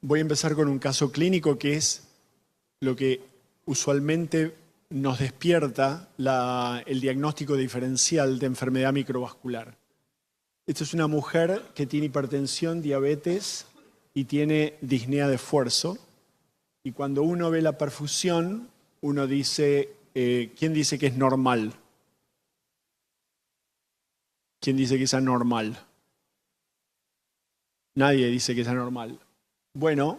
Voy a empezar con un caso clínico que es lo que usualmente nos despierta el diagnóstico diferencial de enfermedad microvascular. Esta es una mujer que tiene hipertensión, diabetes y tiene disnea de esfuerzo. Y cuando uno ve la perfusión, uno dice, ¿quién dice que es normal? ¿Quién dice que es anormal? Nadie dice que es anormal. Bueno,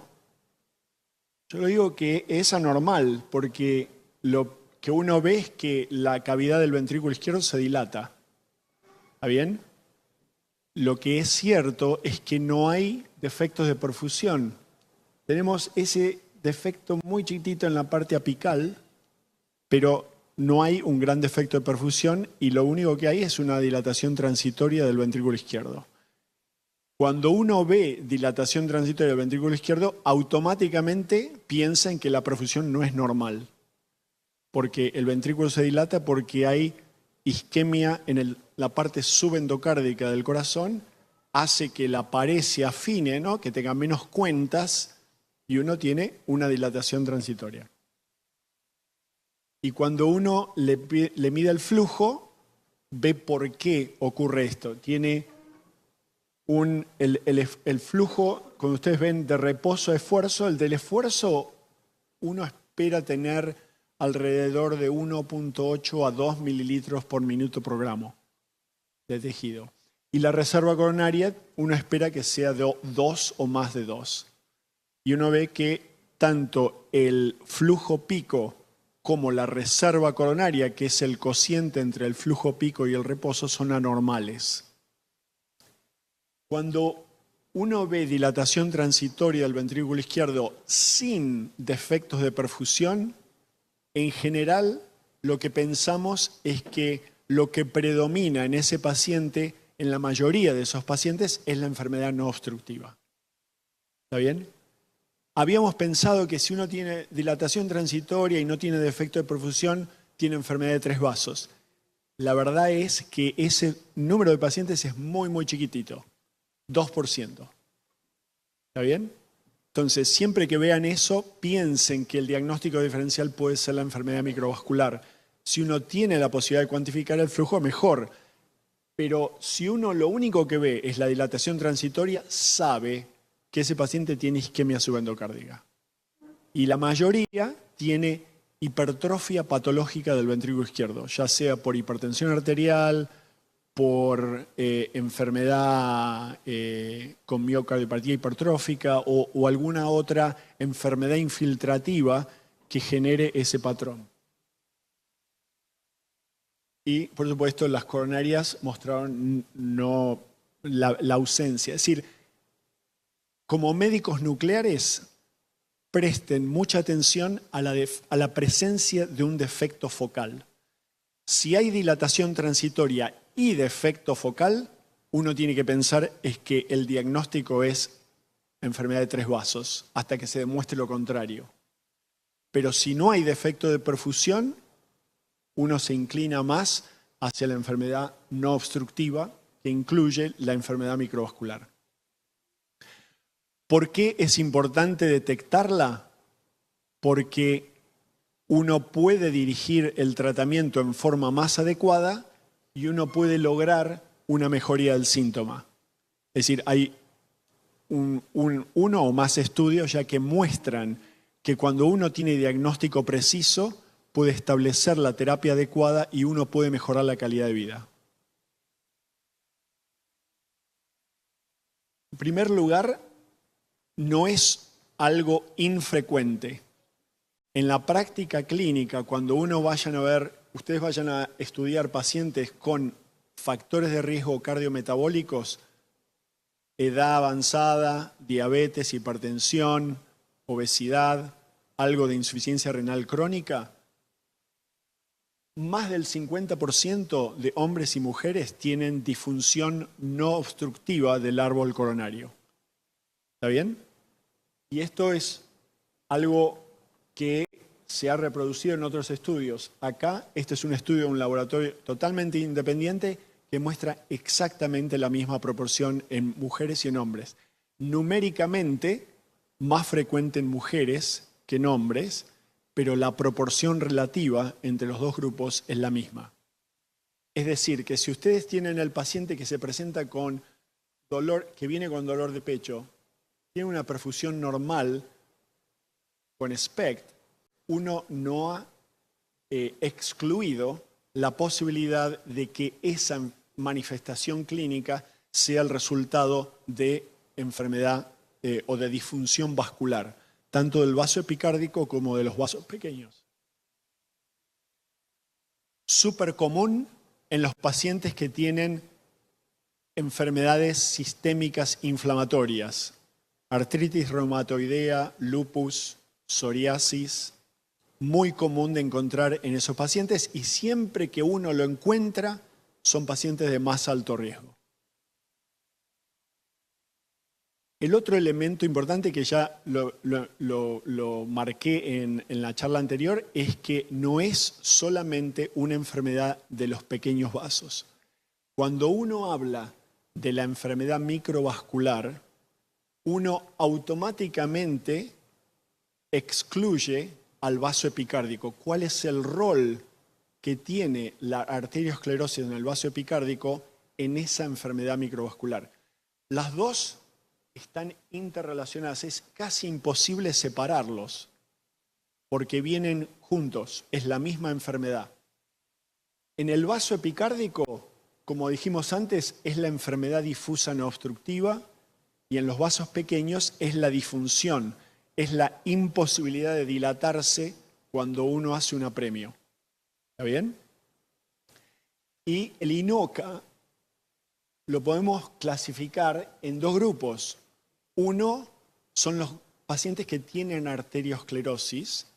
yo lo digo que es anormal porque lo que uno ve es que la cavidad del ventrículo izquierdo se dilata. ¿Está bien? Lo que es cierto es que no hay defectos de perfusión. Tenemos ese defecto muy chiquitito en la parte apical, pero no hay un gran defecto de perfusión y lo único que hay es una dilatación transitoria del ventrículo izquierdo. Cuando uno ve dilatación transitoria del ventrículo izquierdo, automáticamente piensa en que la perfusión no es normal, porque el ventrículo se dilata porque hay isquemia en la parte subendocárdica del corazón, hace que la pared se afine, ¿no? Que tenga menos cuentas y uno tiene una dilatación transitoria. Y cuando uno le mide el flujo, ve por qué ocurre esto. Tiene el flujo, como ustedes ven, de reposo a esfuerzo. El del esfuerzo uno espera tener alrededor de 1.8 a 2 mililitros por minuto por gramo de tejido. Y la reserva coronaria uno espera que sea de 2 o más de 2. Y uno ve que tanto el flujo pico como la reserva coronaria, que es el cociente entre el flujo pico y el reposo, son anormales. Cuando uno ve dilatación transitoria del ventrículo izquierdo sin defectos de perfusión, en general lo que pensamos es que lo que predomina en ese paciente, en la mayoría de esos pacientes, es la enfermedad no obstructiva. ¿Está bien? Habíamos pensado que si uno tiene dilatación transitoria y no tiene defecto de perfusión, tiene enfermedad de 3 vasos. La verdad es que ese número de pacientes es muy, muy chiquitito. 2%. ¿Está bien? Entonces, siempre que vean eso, piensen que el diagnóstico diferencial puede ser la enfermedad microvascular. Si uno tiene la posibilidad de cuantificar el flujo, mejor. Pero si uno lo único que ve es la dilatación transitoria, sabe que ese paciente tiene isquemia subendocárdica. Y la mayoría tiene hipertrofia patológica del ventrículo izquierdo, ya sea por hipertensión arterial, por enfermedad con miocardiopatía hipertrófica o alguna otra enfermedad infiltrativa que genere ese patrón. Y, por supuesto, las coronarias mostraron la ausencia. Es decir, como médicos nucleares, presten mucha atención a la presencia de un defecto focal. Si hay dilatación transitoria y defecto focal, uno tiene que pensar es que el diagnóstico es enfermedad de 3 vasos, hasta que se demuestre lo contrario. Pero si no hay defecto de perfusión, uno se inclina más hacia la enfermedad no obstructiva, que incluye la enfermedad microvascular. ¿Por qué es importante detectarla? Porque uno puede dirigir el tratamiento en forma más adecuada y uno puede lograr una mejoría del síntoma. Es decir, hay uno o más estudios ya que muestran que cuando uno tiene diagnóstico preciso, puede establecer la terapia adecuada y uno puede mejorar la calidad de vida. En primer lugar, no es algo infrecuente. En la práctica clínica, cuando ustedes vayan a estudiar pacientes con factores de riesgo cardiometabólicos, edad avanzada, diabetes, hipertensión, obesidad, algo de insuficiencia renal crónica, más del 50% de hombres y mujeres tienen disfunción no obstructiva del árbol coronario. ¿Está bien? Y esto es algo que se ha reproducido en otros estudios. Acá, este es un estudio de un laboratorio totalmente independiente que muestra exactamente la misma proporción en mujeres y en hombres. Numéricamente, más frecuente en mujeres que en hombres, pero la proporción relativa entre los dos grupos es la misma. Es decir, que si ustedes tienen el paciente que se presenta con dolor, que viene con dolor de pecho, tiene una perfusión normal con SPECT, uno no ha excluido la posibilidad de que esa manifestación clínica sea el resultado de enfermedad o de disfunción vascular, tanto del vaso epicárdico como de los vasos pequeños. Súper común en los pacientes que tienen enfermedades sistémicas inflamatorias, artritis reumatoidea, lupus, psoriasis, muy común de encontrar en esos pacientes y siempre que uno lo encuentra son pacientes de más alto riesgo. El otro elemento importante que ya lo marqué en la charla anterior es que no es solamente una enfermedad de los pequeños vasos. Cuando uno habla de la enfermedad microvascular, uno automáticamente excluye al vaso epicárdico. ¿Cuál es el rol que tiene la arteriosclerosis en el vaso epicárdico en esa enfermedad microvascular? Las dos están interrelacionadas, es casi imposible separarlos porque vienen juntos, es la misma enfermedad. En el vaso epicárdico, como dijimos antes, es la enfermedad difusa no obstructiva y en los vasos pequeños es la disfunción, es la imposibilidad de dilatarse cuando uno hace un apremio. ¿Está bien? Y el INOCA lo podemos clasificar en dos grupos. Uno son los pacientes que tienen arteriosclerosis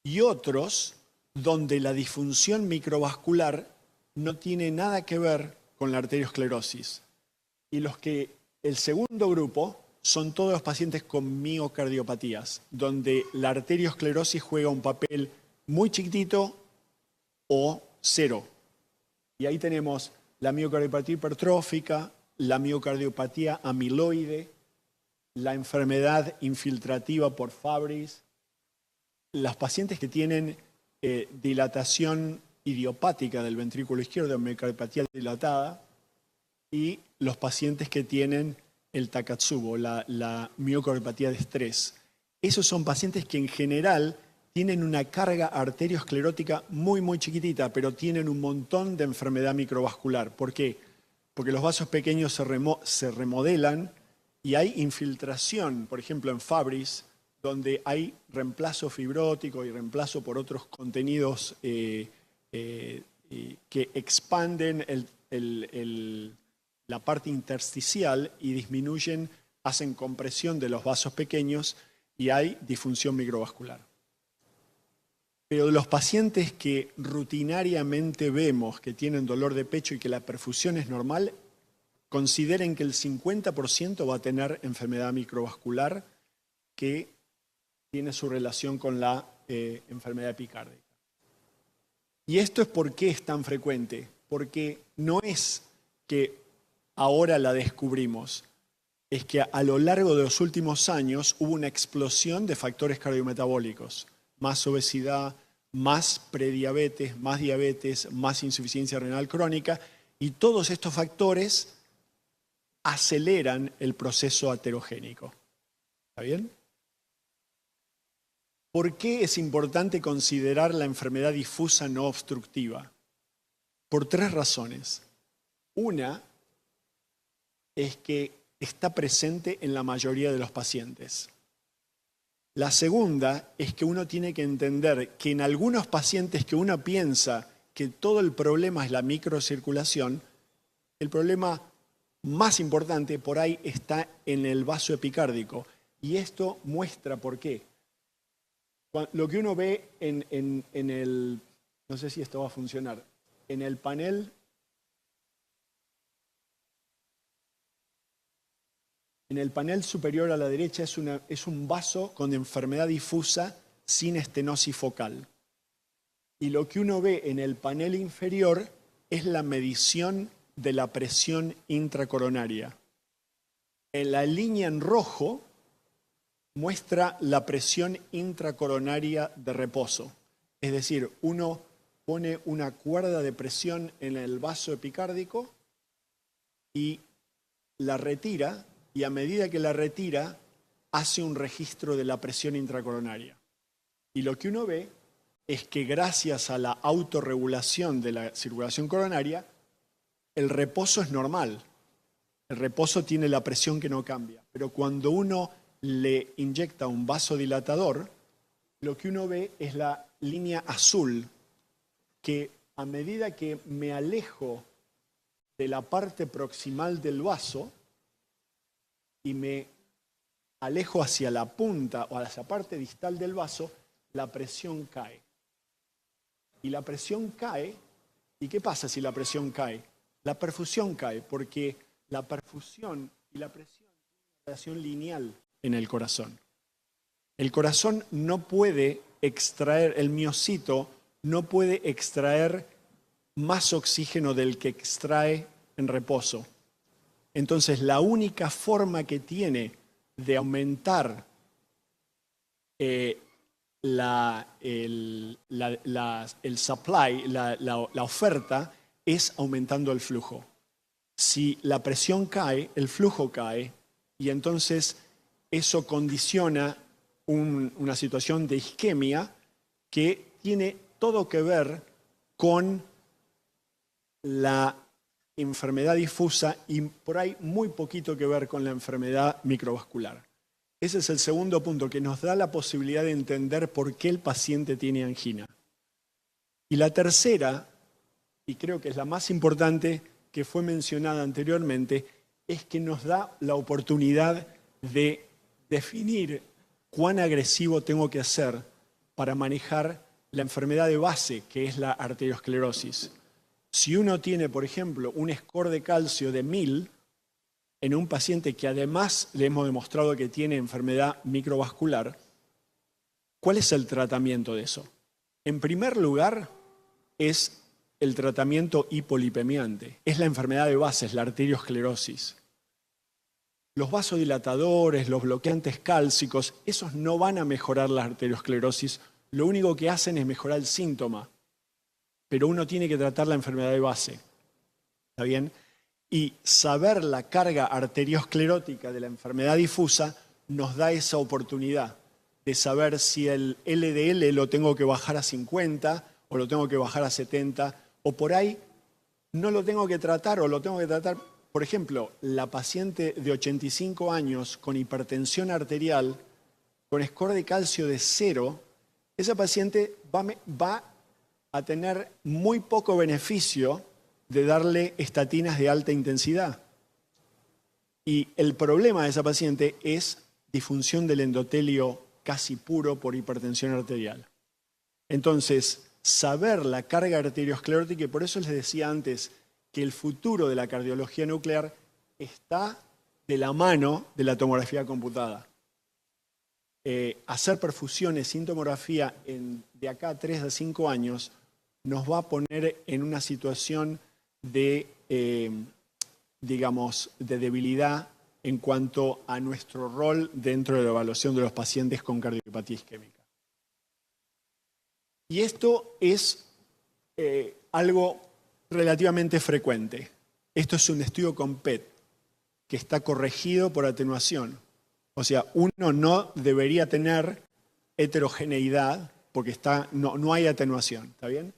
y otros donde la disfunción microvascular no tiene nada que ver con la arteriosclerosis. Y el segundo grupo son todos los pacientes con miocardiopatías, donde la arteriosclerosis juega un papel muy chiquitito o cero. Y ahí tenemos la miocardiopatía hipertrófica, la miocardiopatía amiloide, la enfermedad infiltrativa por Fabry's, los pacientes que tienen dilatación idiopática del ventrículo izquierdo, miocardiopatía dilatada, y los pacientes que tienen el Takotsubo, la miocardiopatía de estrés. Esos son pacientes que en general tienen una carga arteriosclerótica muy, muy chiquitita, pero tienen un montón de enfermedad microvascular. ¿Por qué? Porque los vasos pequeños se remodelan y hay infiltración, por ejemplo en Fabry's, donde hay reemplazo fibrótico y reemplazo por otros contenidos que expanden la parte intersticial y disminuyen, hacen compresión de los vasos pequeños y hay disfunción microvascular. Pero de los pacientes que rutinariamente vemos que tienen dolor de pecho y que la perfusión es normal, consideren que el 50% va a tener enfermedad microvascular que tiene su relación con la enfermedad epicárdica. Y esto es por qué es tan frecuente, porque no es que ahora la descubrimos, es que a lo largo de los últimos años hubo una explosión de factores cardiometabólicos, más obesidad, más prediabetes, más insuficiencia renal crónica, y todos estos factores aceleran el proceso aterogénico. ¿Está bien? ¿Por qué es importante considerar la enfermedad difusa no obstructiva? Por tres razones. Una es que está presente en la mayoría de los pacientes. La segunda es que uno tiene que entender que en algunos pacientes que uno piensa que todo el problema es la microcirculación, el problema más importante por ahí está en el vaso epicárdico. Y esto muestra por qué. Lo que uno ve en el, no sé si esto va a funcionar, en el panel superior a la derecha es un vaso con enfermedad difusa sin estenosis focal. Y lo que uno ve en el panel inferior es la medición de la presión intracoronaria. En la línea en rojo muestra la presión intracoronaria de reposo. Es decir, uno pone una cuerda de presión en el vaso epicárdico y la retira, y a medida que la retira, hace un registro de la presión intracoronaria. Y lo que uno ve es que gracias a la autorregulación de la circulación coronaria, el reposo es normal. El reposo tiene la presión que no cambia. Pero cuando uno le inyecta un vasodilatador, lo que uno ve es la línea azul, que a medida que me alejo de la parte proximal del vaso y me alejo hacia la punta o hacia la parte distal del vaso, la presión cae. Y la presión cae, ¿y qué pasa si la presión cae? La perfusión cae, porque la perfusión y la presión tienen una relación lineal en el corazón. El corazón no puede extraer, el miocito no puede extraer más oxígeno del que extrae en reposo. Entonces, la única forma que tiene de aumentar el supply, la oferta, es aumentando el flujo. Si la presión cae, el flujo cae, y entonces eso condiciona una situación de isquemia que tiene todo que ver con la enfermedad difusa y por ahí muy poquito que ver con la enfermedad microvascular. Ese es el segundo punto que nos da la posibilidad de entender por qué el paciente tiene angina. Y la tercera, y creo que es la más importante que fue mencionada anteriormente, es que nos da la oportunidad de definir cuán agresivo tengo que ser para manejar la enfermedad de base, que es la arteriosclerosis. Si uno tiene, por ejemplo, un score de calcio de 1000 en un paciente que además le hemos demostrado que tiene enfermedad microvascular, ¿cuál es el tratamiento de eso? En primer lugar, es el tratamiento hipolipemiante. Es la enfermedad de base, es la arteriosclerosis. Los vasodilatadores, los bloqueantes cálcicos, esos no van a mejorar la arteriosclerosis. Lo único que hacen es mejorar el síntoma. Pero uno tiene que tratar la enfermedad de base. ¿Está bien? Y saber la carga arteriosclerótica de la enfermedad difusa nos da esa oportunidad de saber si el LDL lo tengo que bajar a 50 o lo tengo que bajar a 70 o por ahí no lo tengo que tratar o lo tengo que tratar. Por ejemplo, la paciente de 85 años con hipertensión arterial, con score de calcio de 0, esa paciente va a tener muy poco beneficio de darle estatinas de alta intensidad. Y el problema de esa paciente es disfunción del endotelio casi puro por hipertensión arterial. Entonces, saber la carga arteriosclerótica, y por eso les decía antes que el futuro de la cardiología nuclear está de la mano de la tomografía computada. Hacer perfusiones sin tomografía de acá a 3 a 5 años nos va a poner en una situación de, digamos, de debilidad en cuanto a nuestro rol dentro de la evaluación de los pacientes con cardiopatía isquémica. Y esto es algo relativamente frecuente. Esto es un estudio con PET que está corregido por atenuación. O sea, uno no debería tener heterogeneidad porque no hay atenuación, ¿está bien?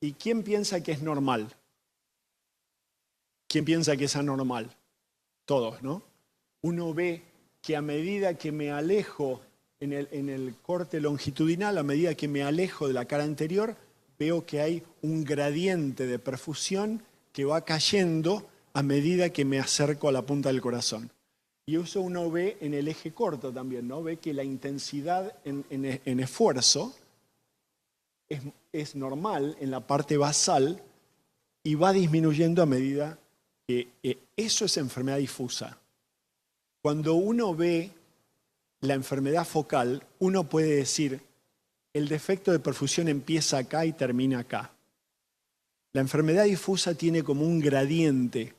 ¿Y quién piensa que es normal? ¿Quién piensa que es anormal? Todos, ¿no? Uno ve que a medida que me alejo en el corte longitudinal, a medida que me alejo de la cara anterior, veo que hay un gradiente de perfusión que va cayendo a medida que me acerco a la punta del corazón. Y eso uno ve en el eje corto también, ¿no? Ve que la intensidad en esfuerzo es normal en la parte basal y va disminuyendo a medida que eso es enfermedad difusa. Cuando uno ve la enfermedad focal, uno puede decir, el defecto de perfusión empieza acá y termina acá. La enfermedad difusa tiene como un gradiente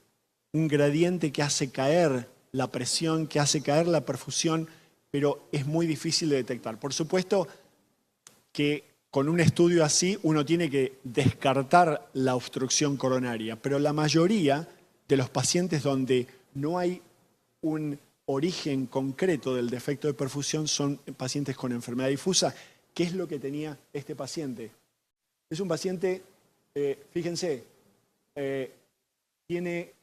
que hace caer la presión, que hace caer la perfusión pero es muy difícil de detectar. Por supuesto que con un estudio así uno tiene que descartar la obstrucción coronaria, pero la mayoría de los pacientes donde no hay un origen concreto del defecto de perfusión son pacientes con enfermedad difusa. ¿Qué es lo que tenía este paciente? Es un paciente, fíjense, tiene,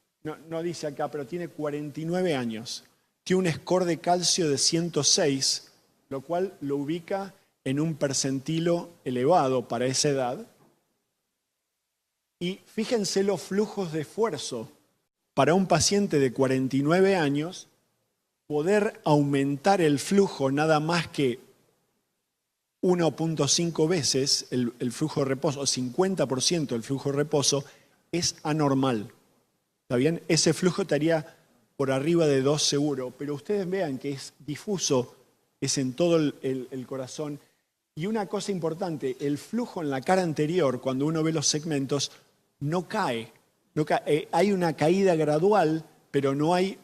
no dice acá, pero tiene 49 años. Tiene un score de calcio de 106, lo cual lo ubica en un percentilo elevado para esa edad. Y fíjense los flujos de esfuerzo. Para un paciente de 49 años, poder aumentar el flujo nada más que 1.5 veces el flujo de reposo, o 50% del flujo de reposo, es anormal. ¿Está bien? Ese flujo estaría por arriba de 2 seguro, pero ustedes vean que es difuso, es en todo el corazón. Y una cosa importante, el flujo en la cara anterior, cuando uno ve los segmentos, no cae. Hay una caída gradual, pero no hay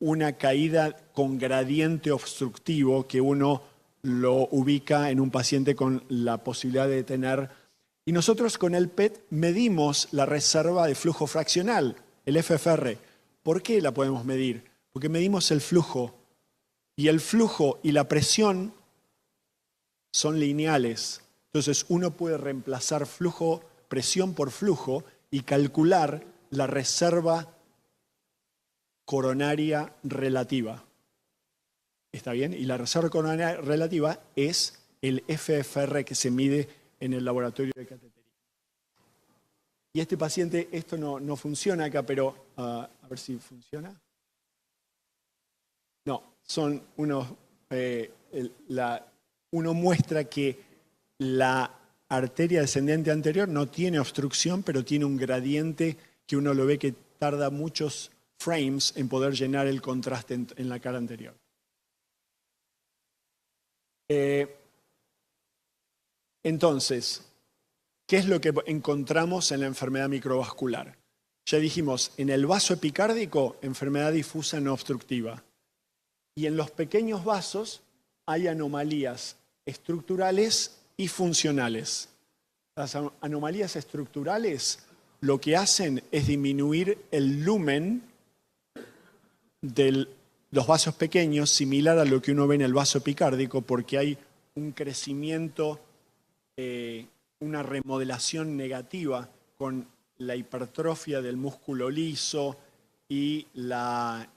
una caída con gradiente obstructivo que uno lo ubica en un paciente con la posibilidad de tener. Y nosotros con el PET medimos la reserva de flujo fraccional, el FFR. ¿Por qué la podemos medir? Porque medimos el flujo. Y el flujo y la presión son lineales. Entonces uno puede reemplazar presión por flujo y calcular la reserva coronaria relativa. ¿Está bien? Y la reserva coronaria relativa es el FFR que se mide en el laboratorio de cateterismo. Y este paciente, esto no funciona acá, pero a ver si funciona. No, son unos... uno muestra que la arteria descendente anterior no tiene obstrucción, pero tiene un gradiente que uno lo ve que tarda muchos frames en poder llenar el contraste en la cara anterior. Entonces, ¿qué es lo que encontramos en la enfermedad microvascular? Ya dijimos, en el vaso epicárdico, enfermedad difusa no obstructiva. Y en los pequeños vasos hay anomalías estructurales y funcionales. Las anomalías estructurales lo que hacen es disminuir el lumen de los vasos pequeños, similar a lo que uno ve en el vaso epicárdico, porque hay un crecimiento, una remodelación negativa con la hipertrofia del músculo liso y la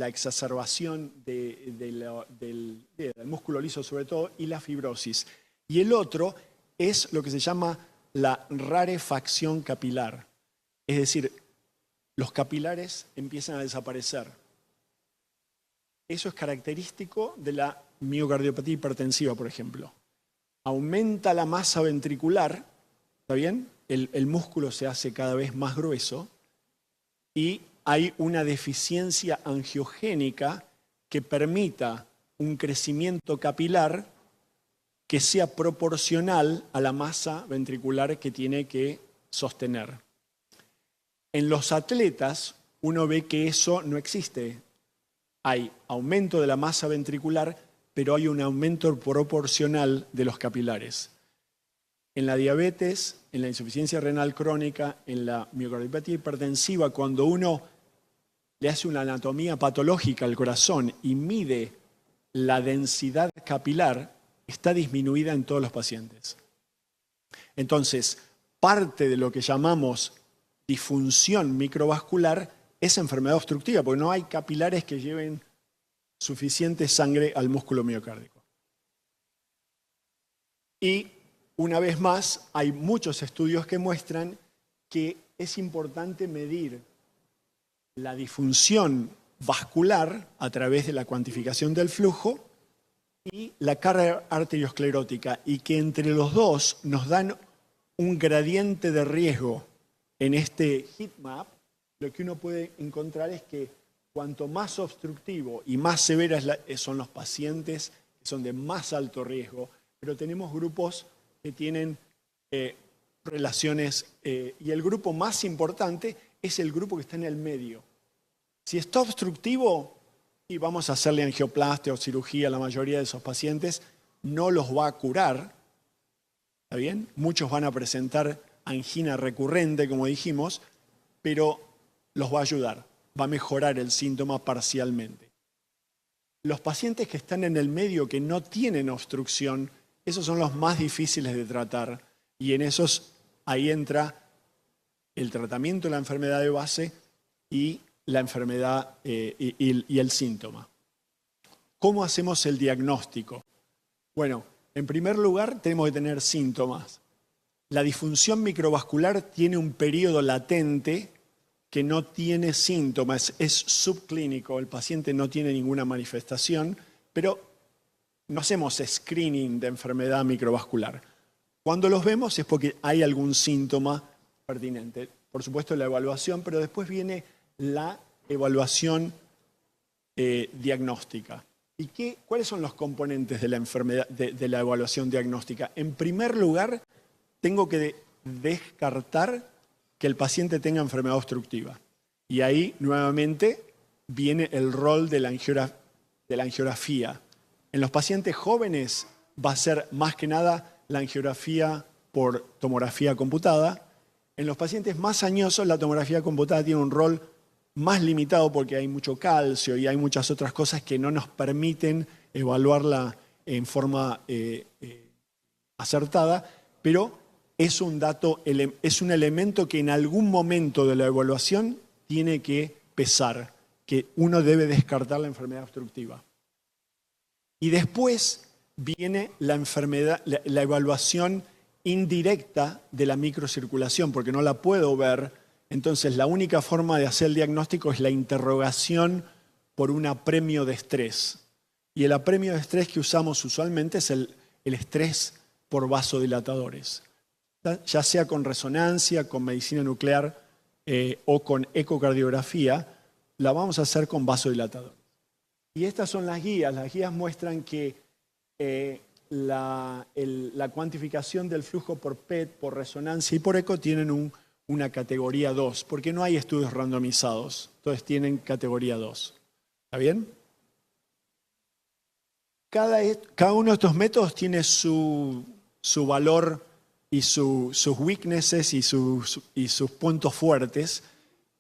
exacerbación del músculo liso sobre todo, y la fibrosis. Y el otro es lo que se llama la rarefacción capilar. Es decir, los capilares empiezan a desaparecer. Eso es característico de la miocardiopatía hipertensiva, por ejemplo. Aumenta la masa ventricular, ¿está bien? El músculo se hace cada vez más grueso y hay una deficiencia angiogénica que permita un crecimiento capilar que sea proporcional a la masa ventricular que tiene que sostener. En los atletas uno ve que eso no existe. Hay aumento de la masa ventricular, pero hay un aumento proporcional de los capilares. En la diabetes, en la insuficiencia renal crónica, en la miocardiopatía hipertensiva, cuando uno le hace una anatomía patológica al corazón y mide la densidad capilar, está disminuida en todos los pacientes. Entonces, parte de lo que llamamos disfunción microvascular es enfermedad obstructiva, porque no hay capilares que lleven suficiente sangre al músculo miocárdico. Y una vez más, hay muchos estudios que muestran que es importante medir la disfunción vascular a través de la cuantificación del flujo y la carga arteriosclerótica, y que entre los dos nos dan un gradiente de riesgo. En este heatmap, lo que uno puede encontrar es que cuanto más obstructivo y más severas son los pacientes, que son de más alto riesgo, pero tenemos grupos que tienen relaciones, y el grupo más importante es el grupo que está en el medio. Si está obstructivo, y vamos a hacerle angioplastia o cirugía a la mayoría de esos pacientes. No los va a curar, ¿está bien? Muchos van a presentar angina recurrente, como dijimos, pero los va a ayudar, va a mejorar el síntoma parcialmente. Los pacientes que están en el medio, que no tienen obstrucción, esos son los más difíciles de tratar y en esos ahí entra el tratamiento de la enfermedad de base y la enfermedad y el síntoma. ¿Cómo hacemos el diagnóstico? Bueno, en primer lugar tenemos que tener síntomas. La disfunción microvascular tiene un periodo latente que no tiene síntomas, es subclínico, el paciente no tiene ninguna manifestación, pero no hacemos screening de enfermedad microvascular. Cuando los vemos es porque hay algún síntoma pertinente. Por supuesto la evaluación, pero después viene la evaluación diagnóstica. ¿Y cuáles son los componentes de la enfermedad, de la evaluación diagnóstica? En primer lugar, tengo que descartar que el paciente tenga enfermedad obstructiva. Y ahí, nuevamente, viene el rol de la angiografía. En los pacientes jóvenes va a ser más que nada la angiografía por tomografía computada. En los pacientes más añosos, la tomografía computada tiene un rol más limitado porque hay mucho calcio y hay muchas otras cosas que no nos permiten evaluarla en forma acertada, pero es un dato, es un elemento que en algún momento de la evaluación tiene que pesar, que uno debe descartar la enfermedad obstructiva. Y después viene la evaluación indirecta de la microcirculación, porque no la puedo ver. Entonces, la única forma de hacer el diagnóstico es la interrogación por un apremio de estrés. Y el apremio de estrés que usamos usualmente es el estrés por vasodilatadores, ya sea con resonancia, con medicina nuclear o con ecocardiografía, la vamos a hacer con vasodilatadores. Y estas son las guías. Las guías muestran que la cuantificación del flujo por PET, por resonancia y por eco tienen una categoría 2, porque no hay estudios randomizados, entonces tienen categoría 2. ¿Está bien? Cada uno de estos métodos tiene su valor y sus weaknesses y sus puntos fuertes,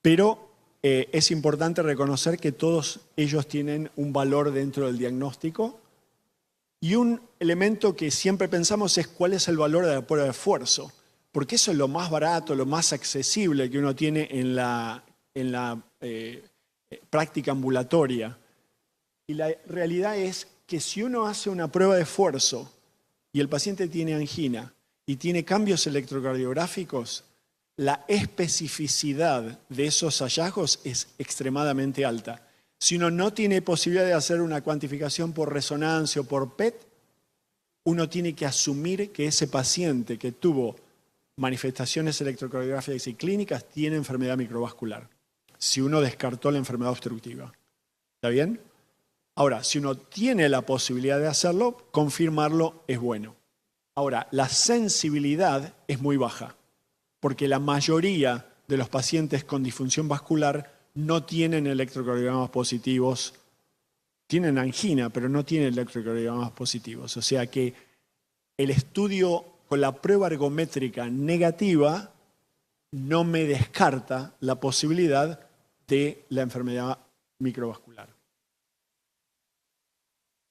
pero es importante reconocer que todos ellos tienen un valor dentro del diagnóstico. Y un elemento que siempre pensamos es cuál es el valor de la prueba de esfuerzo, porque eso es lo más barato, lo más accesible que uno tiene en la práctica ambulatoria. Y la realidad es que si uno hace una prueba de esfuerzo y el paciente tiene angina y tiene cambios electrocardiográficos, la especificidad de esos hallazgos es extremadamente alta. Si uno no tiene posibilidad de hacer una cuantificación por resonancia o por PET, uno tiene que asumir que ese paciente que tuvo manifestaciones electrocardiográficas y clínicas tiene enfermedad microvascular, si uno descartó la enfermedad obstructiva. ¿Está bien? Ahora, si uno tiene la posibilidad de hacerlo, confirmarlo es bueno. Ahora, la sensibilidad es muy baja, porque la mayoría de los pacientes con disfunción vascular no tienen electrocardiogramas positivos, tienen angina, pero no tienen electrocardiogramas positivos. O sea que el estudio con la prueba ergométrica negativa no me descarta la posibilidad de la enfermedad microvascular.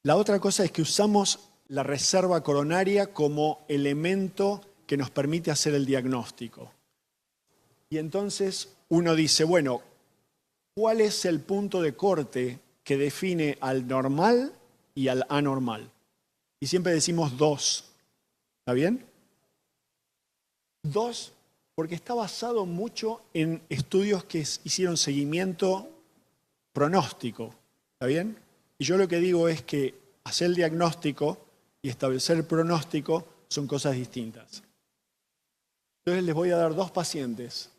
La otra cosa es que usamos la reserva coronaria como elemento que nos permite hacer el diagnóstico. Y entonces uno dice, bueno, ¿cuál es el punto de corte que define al normal y al anormal? Y siempre decimos 2. ¿Está bien? 2, porque está basado mucho en estudios que hicieron seguimiento pronóstico. ¿Está bien? Y yo lo que digo es que hacer el diagnóstico y establecer el pronóstico son cosas distintas. Entonces les voy a dar 2 pacientes.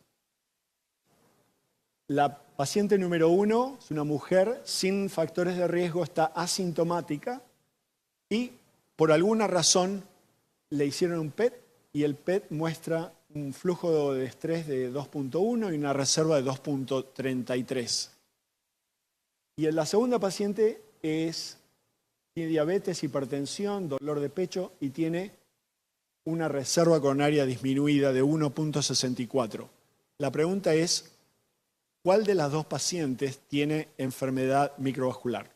La paciente número 1 es una mujer sin factores de riesgo, está asintomática y por alguna razón le hicieron un PET y el PET muestra un flujo de estrés de 2.1 y una reserva de 2.33. Y la segunda paciente tiene diabetes, hipertensión, dolor de pecho y tiene una reserva coronaria disminuida de 1,64. La pregunta es, ¿cuál de las dos pacientes tiene enfermedad microvascular?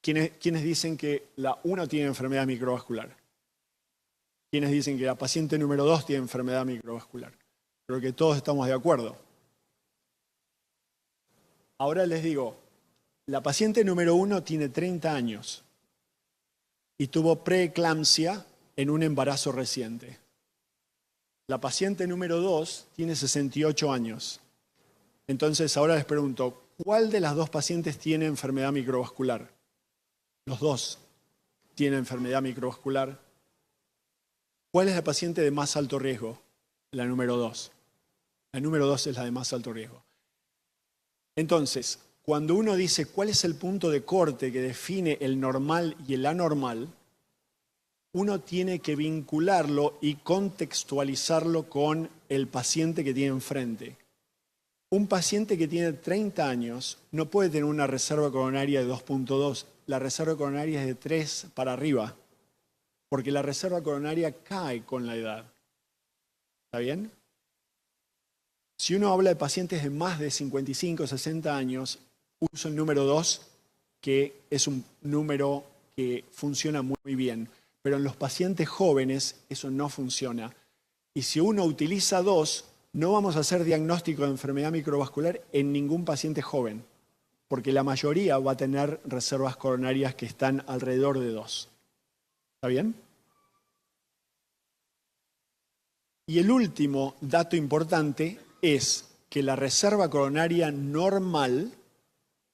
¿Quiénes dicen que la 1 tiene enfermedad microvascular? ¿Quiénes dicen que la paciente número 2 tiene enfermedad microvascular? Creo que todos estamos de acuerdo. Ahora les digo, la paciente número 1 tiene 30 años y tuvo preeclampsia en un embarazo reciente. La paciente número 2 tiene 68 años. Entonces, ahora les pregunto, ¿cuál de las dos pacientes tiene enfermedad microvascular? Los dos tienen enfermedad microvascular. ¿Cuál es la paciente de más alto riesgo? La número 2. La número 2 es la de más alto riesgo. Entonces, cuando uno dice cuál es el punto de corte que define el normal y el anormal, uno tiene que vincularlo y contextualizarlo con el paciente que tiene enfrente. Un paciente que tiene 30 años no puede tener una reserva coronaria de 2,2. La reserva coronaria es de 3 para arriba, porque la reserva coronaria cae con la edad. ¿Está bien? Si uno habla de pacientes de más de 55, 60 años, uso el número 2, que es un número que funciona muy bien. Pero en los pacientes jóvenes eso no funciona. Y si uno utiliza 2, no vamos a hacer diagnóstico de enfermedad microvascular en ningún paciente joven, porque la mayoría va a tener reservas coronarias que están alrededor de 2. ¿Está bien? Y el último dato importante es que la reserva coronaria normal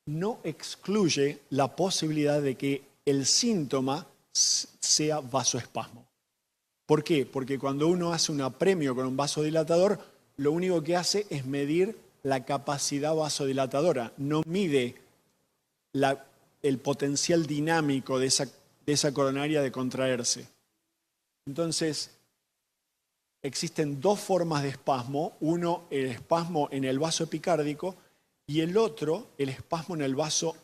no excluye la posibilidad de que el síntoma sea vasoespasmo. ¿Por qué? Porque cuando uno hace un apremio con un vasodilatador, lo único que hace es medir la capacidad vasodilatadora, no mide el potencial dinámico de esa coronaria de contraerse. Entonces, existen dos formas de espasmo, uno el espasmo en el vaso epicárdico y el otro el espasmo en el vaso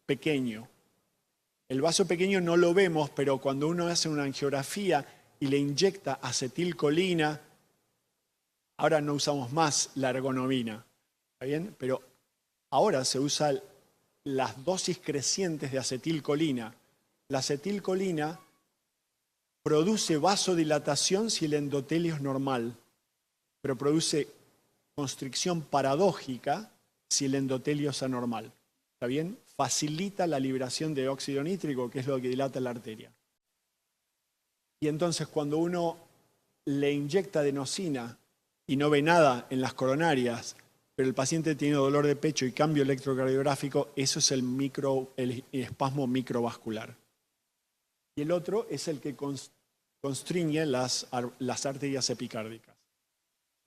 pequeño. El vaso pequeño no lo vemos, pero cuando uno hace una angiografía y le inyecta acetilcolina, ahora no usamos más la ergonomina, ¿está bien? Pero ahora se usan las dosis crecientes de acetilcolina. La acetilcolina produce vasodilatación si el endotelio es normal, pero produce constricción paradójica si el endotelio es anormal. ¿Está bien? Facilita la liberación de óxido nítrico, que es lo que dilata la arteria. Y entonces cuando uno le inyecta adenosina y no ve nada en las coronarias, pero el paciente tiene dolor de pecho y cambio electrocardiográfico, eso es el espasmo microvascular. Y el otro es el que constriñe las arterias epicárdicas.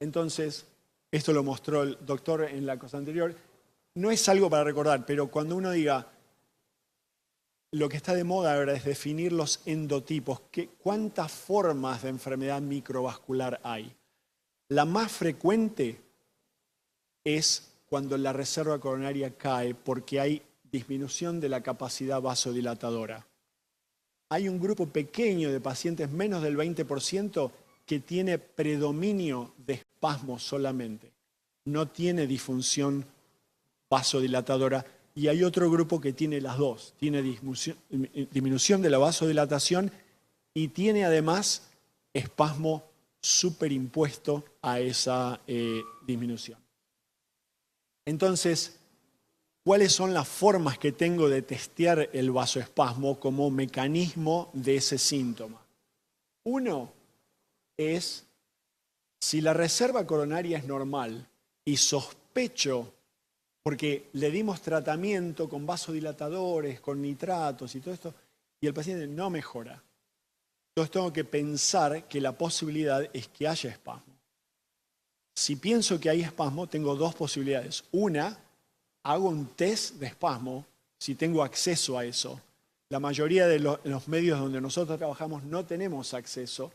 Entonces, esto lo mostró el doctor en la cosa anterior. No es algo para recordar, pero cuando uno diga, lo que está de moda ahora es definir los endotipos, ¿cuántas formas de enfermedad microvascular hay? La más frecuente es cuando la reserva coronaria cae porque hay disminución de la capacidad vasodilatadora. Hay un grupo pequeño de pacientes, menos del 20%, que tiene predominio de espasmo solamente. No tiene disfunción vasodilatadora. Y hay otro grupo que tiene las dos. Tiene disminución de la vasodilatación y tiene además espasmo superimpuesto a esa disminución. Entonces, ¿cuáles son las formas que tengo de testear el vasoespasmo como mecanismo de ese síntoma? Uno es, si la reserva coronaria es normal y sospecho, porque le dimos tratamiento con vasodilatadores, con nitratos y todo esto, y el paciente no mejora. Entonces tengo que pensar que la posibilidad es que haya espasmo. Si pienso que hay espasmo, tengo dos posibilidades. Una, hago un test de espasmo si tengo acceso a eso. La mayoría de los medios donde nosotros trabajamos no tenemos acceso.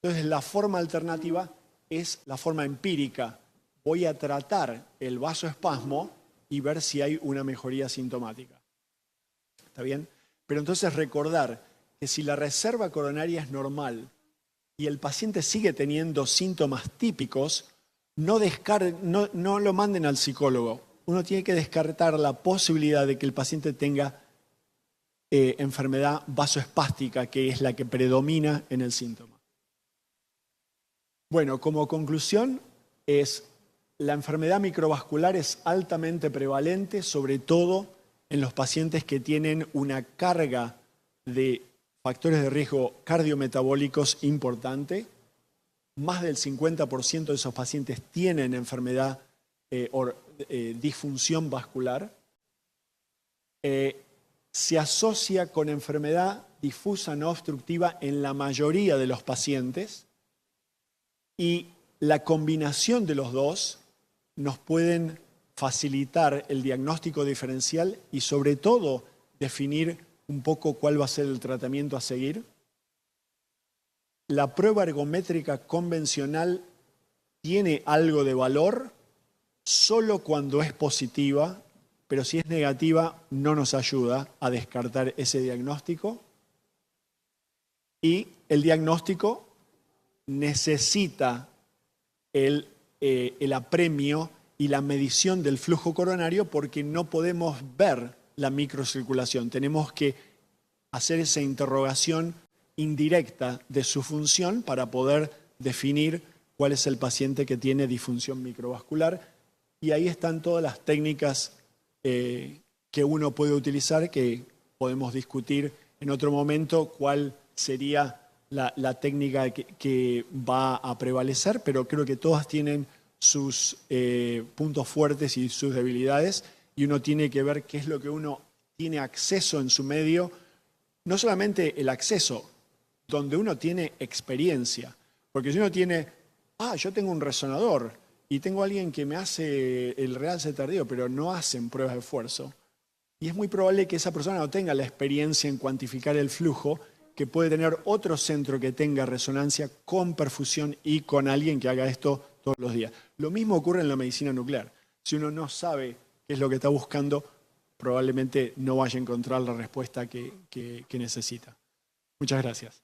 Entonces la forma alternativa es la forma empírica. Voy a tratar el vasoespasmo y ver si hay una mejoría sintomática. ¿Está bien? Pero entonces recordar que si la reserva coronaria es normal y el paciente sigue teniendo síntomas típicos, no lo manden al psicólogo. Uno tiene que descartar la posibilidad de que el paciente tenga enfermedad vasoespástica, que es la que predomina en el síntoma. Bueno, como conclusión, la enfermedad microvascular es altamente prevalente, sobre todo en los pacientes que tienen una carga de factores de riesgo cardiometabólicos importante. Más del 50% de esos pacientes tienen enfermedad disfunción vascular. Se asocia con enfermedad difusa no obstructiva en la mayoría de los pacientes y la combinación de los dos nos pueden facilitar el diagnóstico diferencial y sobre todo definir un poco cuál va a ser el tratamiento a seguir. La prueba ergométrica convencional tiene algo de valor solo cuando es positiva, pero si es negativa no nos ayuda a descartar ese diagnóstico. Y el diagnóstico necesita el apremio y la medición del flujo coronario porque no podemos ver la microcirculación. Tenemos que hacer esa interrogación indirecta de su función para poder definir cuál es el paciente que tiene disfunción microvascular. Y ahí están todas las técnicas que uno puede utilizar, que podemos discutir en otro momento cuál sería la técnica que va a prevalecer, pero creo que todas tienen sus puntos fuertes y sus debilidades, y uno tiene que ver qué es lo que uno tiene acceso en su medio, no solamente el acceso, donde uno tiene experiencia, porque si uno tiene, yo tengo un resonador y tengo a alguien que me hace el realce tardío, pero no hacen pruebas de esfuerzo, y es muy probable que esa persona no tenga la experiencia en cuantificar el flujo, que puede tener otro centro que tenga resonancia con perfusión y con alguien que haga esto todos los días. Lo mismo ocurre en la medicina nuclear. Si uno no sabe qué es lo que está buscando, probablemente no vaya a encontrar la respuesta que necesita. Muchas gracias.